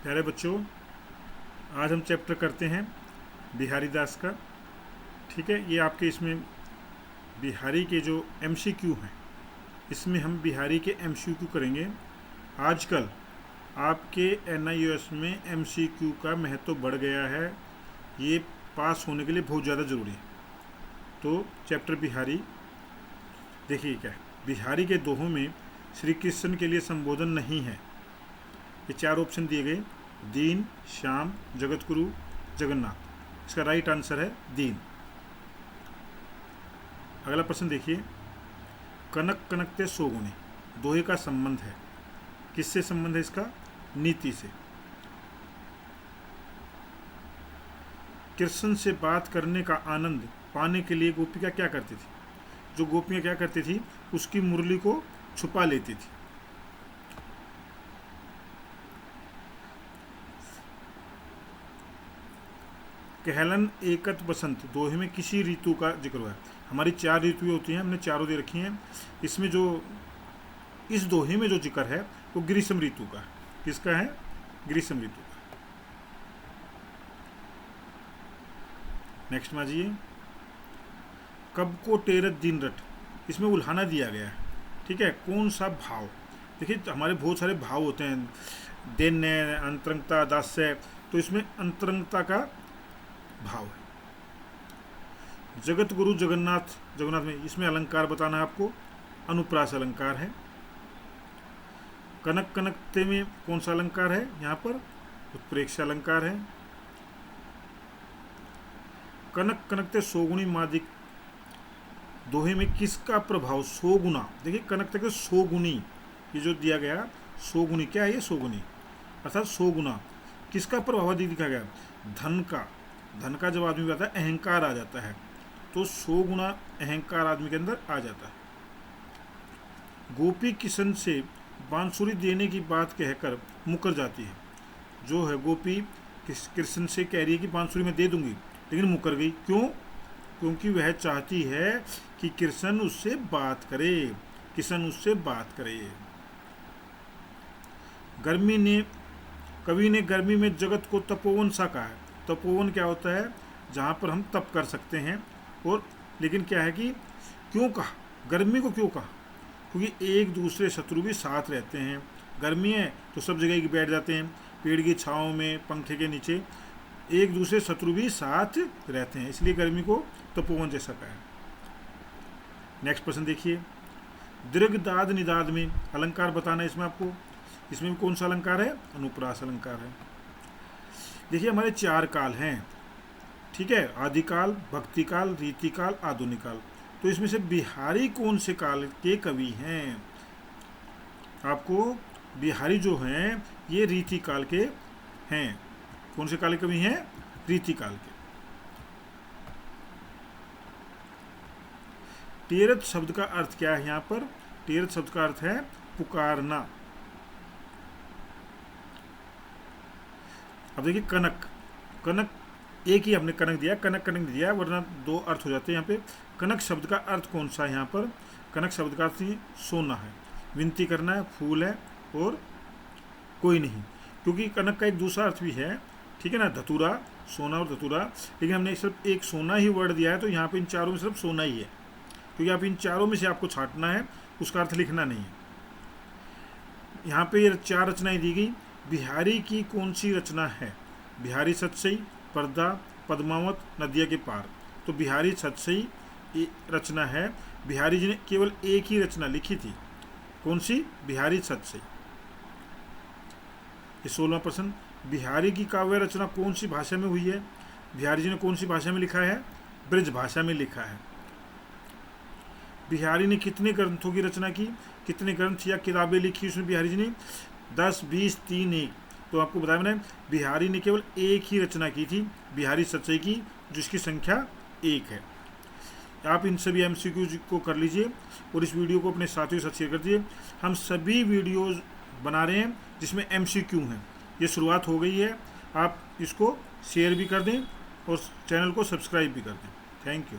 प्यारे बच्चों, आज हम चैप्टर करते हैं बिहारी दास का। ठीक है, ये आपके इसमें बिहारी के जो एमसीक्यू हैं, इसमें हम बिहारी के एमसीक्यू करेंगे। आजकल आपके एनआईओएस में एमसीक्यू का महत्व बढ़ गया है, ये पास होने के लिए बहुत ज़्यादा ज़रूरी है। तो चैप्टर बिहारी देखिए क्या है। बिहारी के दोहों में श्री कृष्ण के लिए संबोधन नहीं है। ये चार ऑप्शन दिए गए: दीन, श्याम, जगतगुरु, जगन्नाथ। इसका राइट आंसर है दीन। अगला प्रश्न देखिए, कनक कनकते सोगुनी दोहे का संबंध है। किससे संबंध है इसका? नीति से। कृष्ण से बात करने का आनंद पाने के लिए गोपिका क्या करती थी? जो गोपियाँ क्या करती थी, उसकी मुरली को छुपा लेती थी। कहलन एकत बसंत दोहे में किसी ऋतु का जिक्र हुआ है। हमारी चार ऋतुएं होती हैं, हमने चारों दे रखी हैं। इसमें जो इस दोहे में जो जिक्र है वो ग्रीष्म ऋतु का है। किसका है? ग्रीष्म ऋतु का। नेक्स्ट में आ जाइए, कब को टेरत दिन रट, इसमें उल्हाना दिया गया है। ठीक है, कौन सा भाव? देखिए, हमारे बहुत सारे भाव होते हैं, दैन्य, अंतरंगता, दास्य। तो इसमें अंतरंगता का भाव है। जगत गुरु जगन्नाथ, जगन्नाथ में इसमें अलंकार बताना है आपको, अनुप्रास अलंकार है। कनक कनकते में कौन सा अलंकार है? यहाँ पर उत्प्रेक्ष अलंकार है। कनक कनकते सोगुनी मादिक दोहे में किसका प्रभाव? सोगुना। देखिए, कनक तक सोगुनी, ये जो दिया गया सोगुनी, क्या है ये? सोगुनी अर्थात सोगुना। किसका प्रभाव दिखा गया? धन का। धन का जब आदमी आता है, अहंकार आ जाता है, तो 100 गुना अहंकार आदमी के अंदर आ जाता है। गोपी किशन से बांसुरी देने की बात कहकर मुकर जाती है। जो है गोपी कृष्ण से कह रही है कि बांसुरी मैं दे दूंगी, लेकिन मुकर गई। क्यों? क्योंकि वह चाहती है कि कृष्ण उससे बात करे, कृष्ण उससे बात करे। कवि ने गर्मी में जगत को तपोवन सा कहा है। तपोवन क्या होता है? जहाँ पर हम तप कर सकते हैं। और लेकिन क्या है कि क्यों कहा? गर्मी को क्यों कहा? क्योंकि एक दूसरे शत्रु भी साथ रहते हैं। गर्मी है तो सब जगह बैठ जाते हैं, पेड़ की छाँव में, पंखे के नीचे, एक दूसरे शत्रु भी साथ रहते हैं, इसलिए गर्मी को तपोवन जैसा कहा है। नेक्स्ट प्रश्न देखिए, दीर्घ दाद निदाद में अलंकार बताना है इसमें आपको। इसमें कौन सा अलंकार है? अनुप्रास अलंकार है। देखिए, हमारे चार काल हैं। ठीक है, आदिकाल, भक्तिकाल, रीतिकाल, आधुनिक काल। तो इसमें से बिहारी कौन से काल के कवि हैं? आपको बिहारी जो हैं ये रीतिकाल के हैं। कौन से काल के कवि हैं? रीतिकाल के। टेरत शब्द का अर्थ क्या है यहाँ पर? टेरत शब्द का अर्थ है पुकारना। अब देखिए, कनक कनक एक ही हमने कनक दिया, कनक कनक दिया, वरना दो अर्थ हो जाते हैं यहाँ पे। कनक शब्द का अर्थ कौन सा है यहाँ पर? कनक शब्द का अर्थ सोना है, विनती करना है, फूल है और कोई नहीं। क्योंकि कनक का एक दूसरा अर्थ भी है, ठीक है ना, धतूरा, सोना और धतूरा। लेकिन हमने सिर्फ एक सोना ही वर्ड दिया है, तो यहाँ पे इन चारों में सिर्फ सोना ही है। क्योंकि आप इन चारों में से आपको छांटना है, उसका अर्थ लिखना नहीं है। यहाँ पे ये चार रचनाएं दी गई। बिहारी की कौन सी रचना है? बिहारी सतसई, पर्दा, पद्मावत, नदिया के पार। तो बिहारी सतसई रचना है। बिहारी जी ने केवल एक ही रचना लिखी थी। कौन सी? बिहारी सतसई। ये 16वां प्रश्न, बिहारी की काव्य रचना कौन सी भाषा में हुई है? बिहारी जी ने कौन सी भाषा में लिखा है? ब्रज भाषा में लिखा है। बिहारी ने कितने ग्रंथों की रचना की? कितने ग्रंथ या किताबें लिखी उसमें बिहारी जी ने? 10, 20, 3, 1। तो आपको बताया मैंने, बिहारी ने केवल एक ही रचना की थी, बिहारी सच्चाई की, जिसकी संख्या 1 है। आप इन सभी एमसीक्यू को कर लीजिए और इस वीडियो को अपने साथियों के साथ शेयर कर दीजिए। हम सभी वीडियोज़ बना रहे हैं जिसमें एमसीक्यू हैं। ये शुरुआत हो गई है, आप इसको शेयर भी कर दें और चैनल को सब्सक्राइब भी कर दें। Thank you.